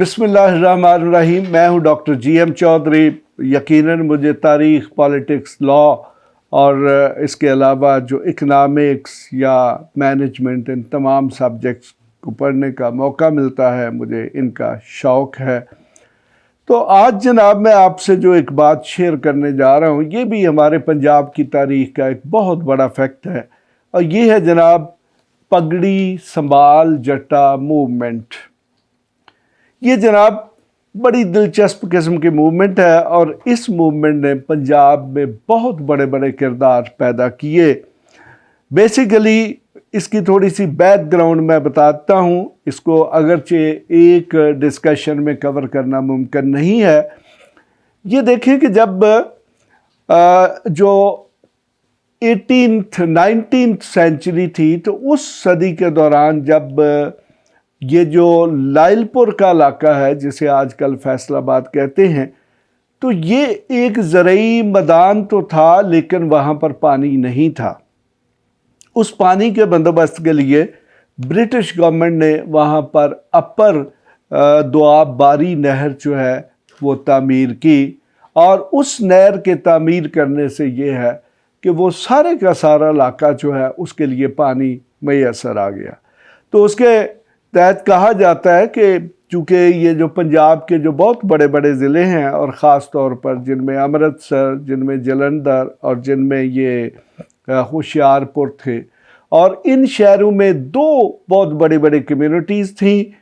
बिस्मिल्लाहिर्रहमानिर्रहीम। मैं हूं डॉक्टर GM चौधरी। यकीनन मुझे तारीख़, पॉलिटिक्स, लॉ और इसके अलावा जो इकनॉमिक्स या मैनेजमेंट, इन तमाम सब्जेक्ट्स को पढ़ने का मौका मिलता है, मुझे इनका शौक़ है। तो आज जनाब मैं आपसे जो एक बात शेयर करने जा रहा हूं, ये भी हमारे पंजाब की तारीख़ का एक बहुत बड़ा फैक्ट है, और ये है जनाब पगड़ी संभाल जट्टा मूवमेंट। ये जनाब बड़ी दिलचस्प किस्म की मूवमेंट है, और इस मूवमेंट ने पंजाब में बहुत बड़े बड़े किरदार पैदा किए। बेसिकली इसकी थोड़ी सी बैकग्राउंड मैं बताता हूँ। इसको अगरचे एक डिस्कशन में कवर करना मुमकिन नहीं है। ये देखें कि जब जो 19th सेंचुरी थी, तो उस सदी के दौरान जब ये जो लाइलपुर का इलाका है, जिसे आजकल फैसलाबाद कहते हैं, तो ये एक ज़रई मैदान तो था, लेकिन वहाँ पर पानी नहीं था। उस पानी के बंदोबस्त के लिए ब्रिटिश गवर्नमेंट ने वहाँ पर अपर दोआब बारी नहर जो है वो तामीर की, और उस नहर के तामीर करने से ये है कि वो सारे का सारा इलाका जो है उसके लिए पानी मैसर आ गया। तो उसके तहत कहा जाता है कि चूँकि ये जो पंजाब के जो बहुत बड़े बड़े ज़िले हैं, और ख़ास तौर पर जिनमें अमृतसर, जिनमें जलंधर और जिनमें ये होशियारपुर थे, और इन शहरों में दो बहुत बड़ी बड़ी कम्युनिटीज़ थी,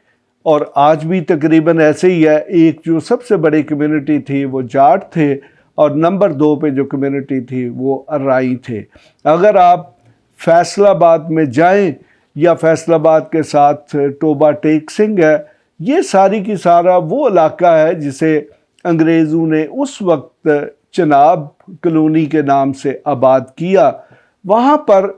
और आज भी तकरीबन ऐसे ही है। एक जो सबसे बड़ी कम्युनिटी थी वो जाट थे, और नंबर 2 पे जो कम्युनिटी थी वो अर्राई थे। अगर आप फैसलाबाद में जाएं, या फैसलाबाद के साथ टोबा टेक सिंह है, ये सारी की सारा वो इलाका है जिसे अंग्रेज़ों ने उस वक्त चनाब कॉलोनी के नाम से आबाद किया। वहाँ पर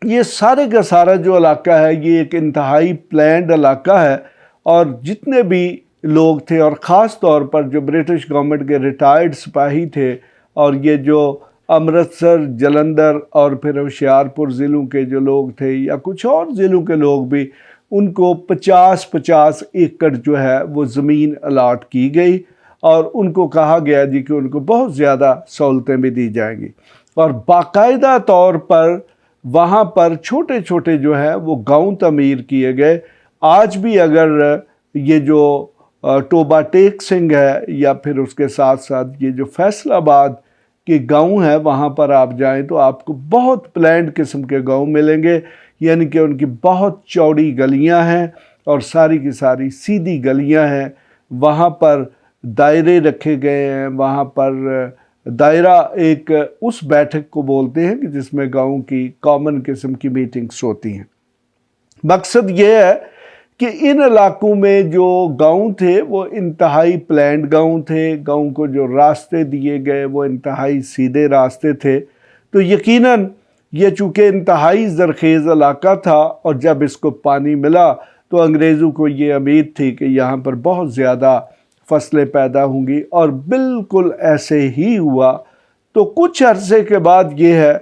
ये सारे का सारा जो इलाका है, ये एक इंतहाई प्लैंड इलाका है, और जितने भी लोग थे, और ख़ास तौर पर जो ब्रिटिश गवर्नमेंट के रिटायर्ड सिपाही थे, और ये जो अमृतसर, जलंधर और फिर होशियारपुर ज़िलों के जो लोग थे, या कुछ और ज़िलों के लोग भी, उनको 50-50 एकड़ जो है वो ज़मीन अलाट की गई, और उनको कहा गया जी कि उनको बहुत ज़्यादा सहूलतें भी दी जाएंगी। और बाकायदा तौर पर वहाँ पर छोटे छोटे जो है वो गांव तमीर किए गए। आज भी अगर ये जो टोबा टेक सिंह है, या फिर उसके साथ साथ ये जो फैसलाबाद के गांव है, वहाँ पर आप जाएं तो आपको बहुत प्लैंड किस्म के गांव मिलेंगे। यानी कि उनकी बहुत चौड़ी गलियाँ हैं, और सारी की सारी सीधी गलियाँ हैं। वहाँ पर दायरे रखे गए हैं। वहाँ पर दायरा एक उस बैठक को बोलते हैं कि जिसमें गाँव की कॉमन किस्म की मीटिंग्स होती हैं। मकसद ये है कि इन इलाकों में जो गांव थे वो इंतहाई प्लैंड गांव थे। गांव को जो रास्ते दिए गए वो इंतहाई सीधे रास्ते थे। तो यकीनन ये चूँकि इंतहाई ज़रखेज़ इलाका था, और जब इसको पानी मिला तो अंग्रेज़ों को ये उम्मीद थी कि यहाँ पर बहुत ज़्यादा फसलें पैदा होंगी, और बिल्कुल ऐसे ही हुआ। तो कुछ अरसे के बाद ये है,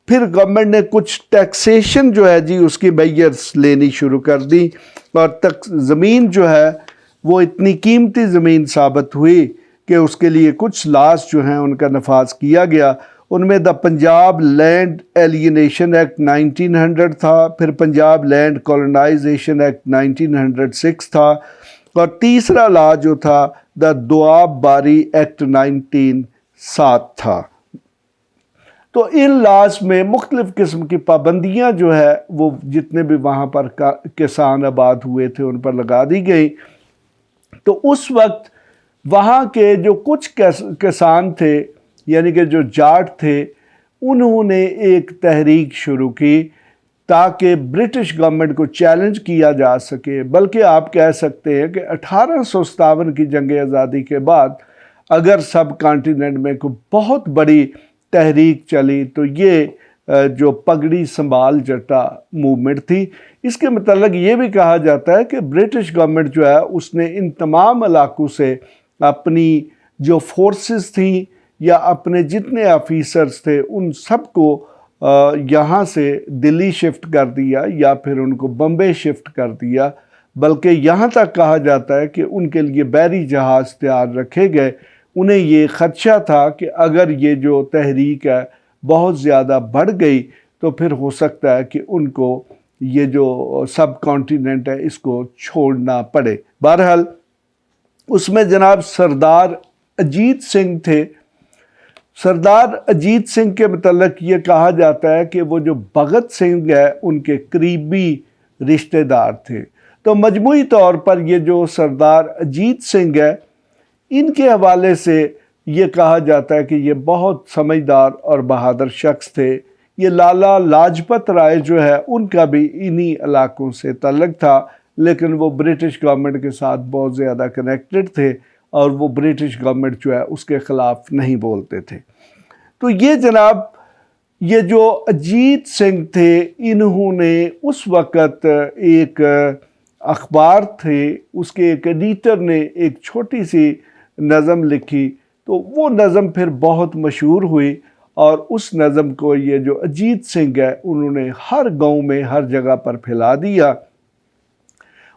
फिर गवर्नमेंट ने कुछ टैक्सेशन जो है जी उसकी मेजर्स लेनी शुरू कर दी, और तक ज़मीन जो है वो इतनी कीमती ज़मीन साबित हुई कि उसके लिए कुछ लॉज जो हैं उनका नफाज किया गया। उनमें the Punjab land alienation act 1900 था, फिर पंजाब लैंड कॉलोनाइजेशन एक्ट 1906 था, और तीसरा लॉ जो था द दोआब बारी एक्ट 1907 था। तो इन लॉज में मुख्तलिफ़ किस्म की पाबंदियाँ जो है वो जितने भी वहाँ पर किसान आबाद हुए थे उन पर लगा दी गई। तो उस वक्त वहाँ के जो कुछ किसान थे, यानी कि जो जाट थे, उन्होंने एक तहरीक शुरू की ताकि ब्रिटिश गवर्नमेंट को चैलेंज किया जा सके। बल्कि आप कह सकते हैं कि 1857 की जंग आज़ादी के बाद अगर सब कॉन्टिनेंट में कोई बहुत बड़ी तहरीक चली तो ये जो पगड़ी संभाल जट्टा मूवमेंट थी। इसके मतलब ये भी कहा जाता है कि ब्रिटिश गवर्नमेंट जो है उसने इन तमाम इलाकों से अपनी जो फोर्सेस थी, या अपने जितने ऑफिसर्स थे, उन सबको यहाँ से दिल्ली शिफ्ट कर दिया, या फिर उनको बम्बे शिफ्ट कर दिया, بلکہ یہاں تک کہا جاتا ہے کہ ان کے لیے بحری جہاز تیار رکھے گئے۔ انہیں یہ خدشہ تھا کہ اگر یہ جو تحریک ہے بہت زیادہ بڑھ گئی تو پھر ہو سکتا ہے کہ ان کو یہ جو سب کانٹیننٹ ہے اس کو چھوڑنا پڑے۔ بہرحال اس میں جناب سردار اجیت سنگھ تھے۔ سردار اجیت سنگھ کے متعلق یہ کہا جاتا ہے کہ وہ جو بھگت سنگھ ہے ان کے قریبی رشتہ دار تھے۔ تو مجموعی طور پر یہ جو سردار اجیت سنگھ ہے ان کے حوالے سے یہ کہا جاتا ہے کہ یہ بہت سمجھدار اور بہادر شخص تھے۔ یہ لالا لاجپت رائے جو ہے ان کا بھی انہی علاقوں سے تعلق تھا، لیکن وہ برٹش گورنمنٹ کے ساتھ بہت زیادہ کنیکٹڈ تھے اور وہ برٹش گورنمنٹ جو ہے اس کے خلاف نہیں بولتے تھے۔ تو یہ جناب یہ جو اجیت سنگھ تھے انہوں نے اس وقت ایک اخبار تھے، اس کے ایک ایڈیٹر نے ایک چھوٹی سی نظم لکھی، تو وہ نظم پھر بہت مشہور ہوئی اور اس نظم کو یہ جو اجیت سنگھ ہے انہوں نے ہر گاؤں میں ہر جگہ پر پھیلا دیا۔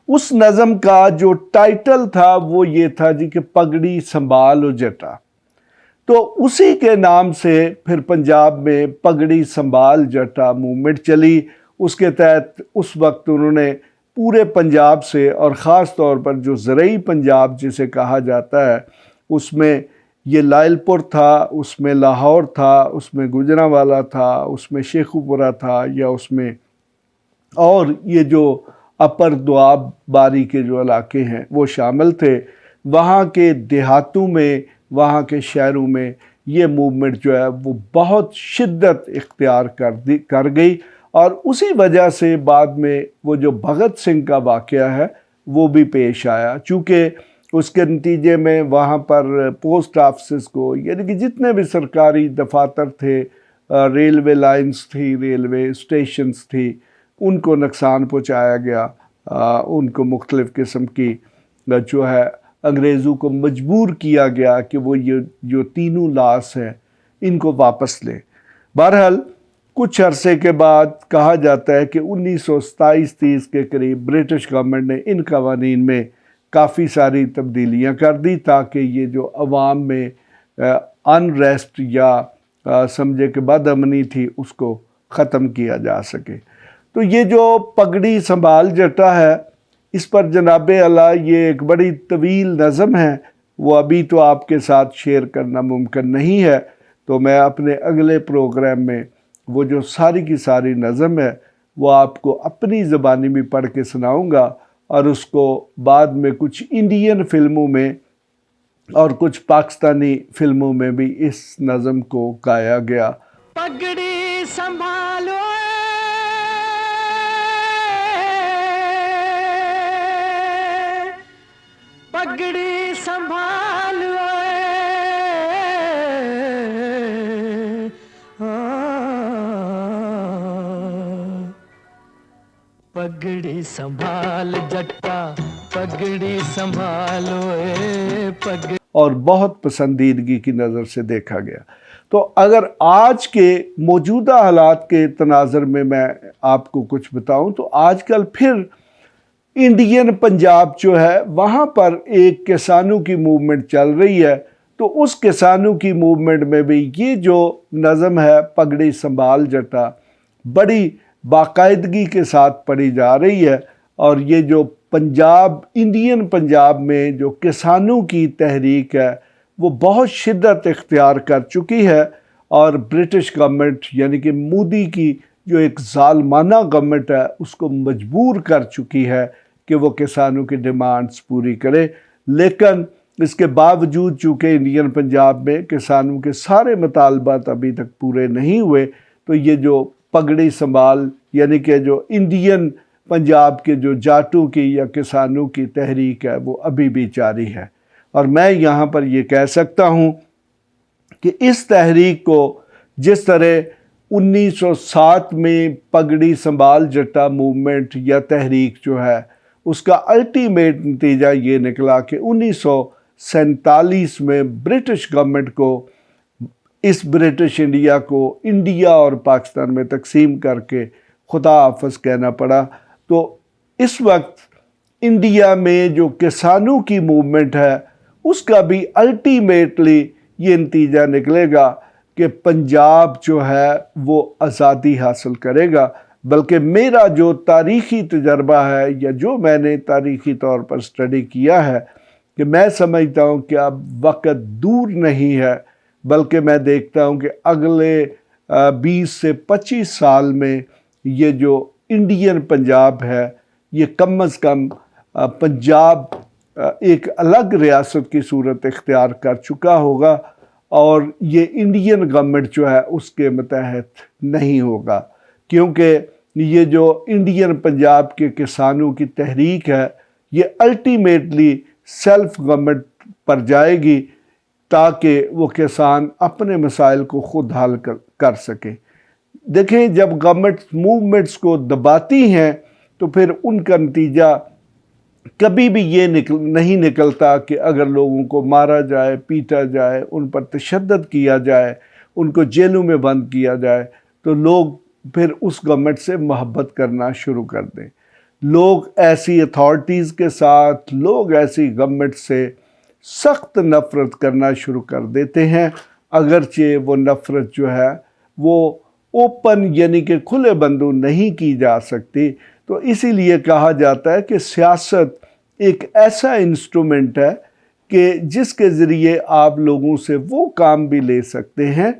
اس نظم کا جو ٹائٹل تھا وہ یہ تھا جی کہ پگڑی سنبھالو جٹا۔ تو اسی کے نام سے پھر پنجاب میں پگڑی سنبھال جٹا موومنٹ چلی۔ اس کے تحت اس وقت انہوں نے پورے پنجاب سے اور خاص طور پر جو زرعی پنجاب جسے کہا جاتا ہے اس میں یہ لائل پور تھا، اس میں لاہور تھا، اس میں گوجرانوالا تھا، اس میں شیخوپورہ تھا، یا اس میں اور یہ جو اپر دواب باری کے جو علاقے ہیں وہ شامل تھے۔ وہاں کے دیہاتوں میں، وہاں کے شہروں میں یہ موومنٹ جو ہے وہ بہت شدت اختیار کر گئی، اور اسی وجہ سے بعد میں وہ جو بھگت سنگھ کا واقعہ ہے وہ بھی پیش آیا، چونکہ اس کے نتیجے میں وہاں پر پوسٹ آفسز کو، یعنی کہ جتنے بھی سرکاری دفاتر تھے، ریلوے لائنز تھی، ریلوے اسٹیشنز تھی، ان کو نقصان پہنچایا گیا۔ ان کو مختلف قسم کی جو ہے انگریزوں کو مجبور کیا گیا کہ وہ یہ جو تینوں لاس ہیں ان کو واپس لیں۔ بہرحال کچھ عرصے کے بعد کہا جاتا ہے کہ 1927-30 کے قریب برٹش گورنمنٹ نے ان قوانین میں کافی ساری تبدیلیاں کر دی تاکہ یہ جو عوام میں انریسٹ یا سمجھے کہ بد امنی تھی اس کو ختم کیا جا سکے۔ تو یہ جو پگڑی سنبھال جٹا ہے اس پر جناب اعلیٰ یہ ایک بڑی طویل نظم ہے، وہ ابھی تو آپ کے ساتھ شیئر کرنا ممکن نہیں ہے، تو میں اپنے اگلے پروگرام میں وہ جو ساری کی ساری نظم ہے وہ آپ کو اپنی زبانی میں پڑھ کے سناؤں گا، اور اس کو بعد میں کچھ انڈین فلموں میں اور کچھ پاکستانی فلموں میں بھی اس نظم کو گایا گیا۔ پگڑی سنبھالو پگڑی سنبھالو پگڑی سنبھال جٹا پگڑی سنبھالو پگڑی، اور بہت پسندیدگی کی نظر سے دیکھا گیا۔ تو اگر آج کے موجودہ حالات کے تناظر میں آپ کو کچھ بتاؤں تو آج کل پھر انڈین پنجاب جو ہے وہاں پر ایک کسانوں کی موومنٹ چل رہی ہے، تو اس کسانوں کی موومنٹ میں بھی یہ جو نظم ہے پگڑی سنبھال جٹا بڑی باقاعدگی کے ساتھ پڑھی جا رہی ہے، اور یہ جو پنجاب انڈین پنجاب میں جو کسانوں کی تحریک ہے وہ بہت شدت اختیار کر چکی ہے، اور برٹش گورنمنٹ یعنی کہ مودی کی جو ایک ظالمانہ گورنمنٹ ہے اس کو مجبور کر چکی ہے کہ وہ کسانوں کی ڈیمانڈز پوری کرے۔ لیکن اس کے باوجود چونکہ انڈین پنجاب میں کسانوں کے سارے مطالبات ابھی تک پورے نہیں ہوئے، تو یہ جو پگڑی سنبھال یعنی کہ جو انڈین پنجاب کے جو جاٹوں کی یا کسانوں کی تحریک ہے وہ ابھی بھی جاری ہے۔ اور میں یہاں پر یہ کہہ سکتا ہوں کہ اس تحریک کو جس طرح 1907 میں پگڑی سنبھال جٹا موومنٹ یا تحریک جو ہے اس کا الٹیمیٹ نتیجہ یہ نکلا کہ 1947 میں برٹش گورنمنٹ کو اس برٹش انڈیا کو انڈیا اور پاکستان میں تقسیم کر کے خدا حافظ کہنا پڑا۔ تو اس وقت इंडिया में जो किसानों की मूवमेंट है उसका भी अल्टीमेटली ये नतीजा निकलेगा कि पंजाब जो है वो आज़ादी हासिल करेगा। बल्कि मेरा जो तारीख़ी तजर्बा है या जो मैंने तारीख़ी तौर पर स्टडी किया है कि मैं समझता हूँ कि अब वक्त दूर नहीं है, बल्कि मैं देखता हूँ कि अगले 20 से 25 साल में ये जो इंडियन पंजाब है ये कम अज़ कम पंजाब एक अलग रियासत की सूरत इख्तियार कर चुका होगा और ये इंडियन गवर्नमेंट जो है उसके मतहत नहीं होगा, क्योंकि ये जो इंडियन पंजाब के किसानों की तहरीक है ये अल्टीमेटली सेल्फ गवर्नमेंट पर जाएगी ताकि वो किसान अपने मसाइल को खुद हल कर सके। देखें, जब गवर्नमेंट मूवमेंट्स को दबाती हैं तो फिर उनका नतीजा कभी भी ये नहीं निकलता कि अगर लोगों को मारा जाए, पीटा जाए, उन पर तशद्दुद किया जाए, उनको जेलों में बंद किया जाए तो लोग फिर उस गवर्नमेंट से मोहब्बत करना शुरू कर दें। लोग ऐसी अथॉरिटीज़ के साथ, लोग ऐसी गवर्नमेंट से सख्त नफ़रत करना शुरू कर देते हैं, अगरचे वो नफ़रत जो है वो ओपन यानी कि खुले बंदू नहीं की जा सकती। तो इसीलिए कहा जाता है कि सियासत एक ऐसा इंस्ट्रूमेंट है कि जिसके ज़रिए आप लोगों से वो काम भी ले सकते हैं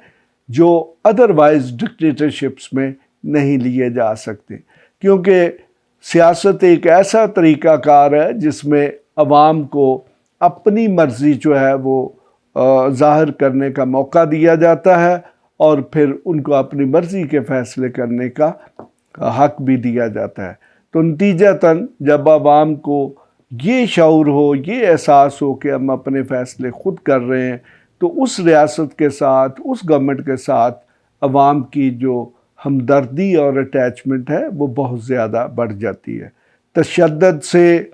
जो अदरवाइज़ डिक्टेटरशिप्स में नहीं लिए जा सकते, क्योंकि सियासत एक ऐसा तरीक़ाकार है जिसमें अवाम को अपनी मर्ज़ी जो है वो ज़ाहिर करने का मौका दिया जाता है और फिर उनको अपनी मर्ज़ी के फ़ैसले करने का हक भी दिया जाता है। तो नतीजतन जब अवाम को ये शऊर हो, ये एहसास हो कि हम अपने फ़ैसले ख़ुद कर रहे हैं, तो उस रियासत के साथ, उस गवर्नमेंट के साथ अवाम की जो हमदर्दी और अटैचमेंट है वो बहुत ज़्यादा बढ़ जाती है। तशद्दुद से,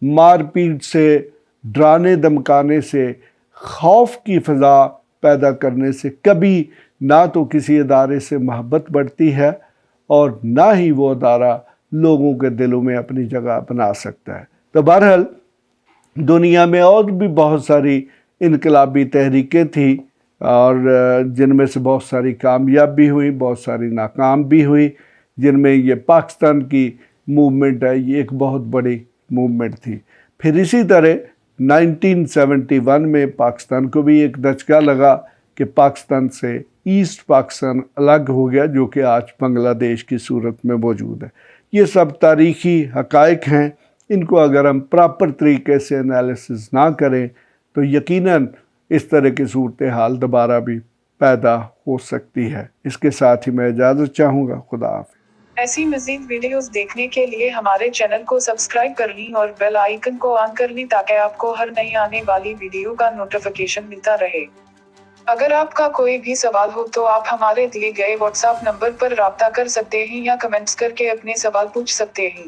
मारपीट से, डराने धमकाने से, खौफ की फ़ज़ा पैदा करने से कभी ना तो किसी इदारे से मोहब्बत बढ़ती है और ना ही वो अदारा लोगों के दिलों में अपनी जगह बना सकता है। तो बहरहाल दुनिया में और भी बहुत सारी इनकलाबी तहरीकें थी और जिनमें से बहुत सारी कामयाब भी हुई, बहुत सारी नाकाम भी हुई, जिनमें ये पाकिस्तान की मूवमेंट है ये एक बहुत बड़ी मूवमेंट थी। फिर इसी तरह 1971 में पाकिस्तान को भी एक धचका लगा कि पाकिस्तान से ईस्ट पाकिस्तान अलग हो गया, जो कि आज बांग्लादेश की सूरत में मौजूद है। ये सब तारीख़ी हक़ाइक़ हैं, इनको अगर हम प्रॉपर तरीके से एनालिसिस ना करें तो यकीनन इस तरह की सूरत हाल दोबारा भी पैदा हो सकती है। इसके साथ ही मैं इजाज़त चाहूँगा। खुदा हाफ़िज़। ऐसी मज़ीद वीडियोस देखने के लिए हमारे चैनल को सब्सक्राइब कर लें और बेल आइकन को ऑन कर लें ताकि आपको हर नई आने वाली वीडियो का नोटिफिकेशन मिलता रहे। अगर आपका कोई भी सवाल हो तो आप हमारे दिए गए व्हाट्सएप नंबर पर राब्ता कर सकते हैं या कमेंट्स करके अपने सवाल पूछ सकते हैं।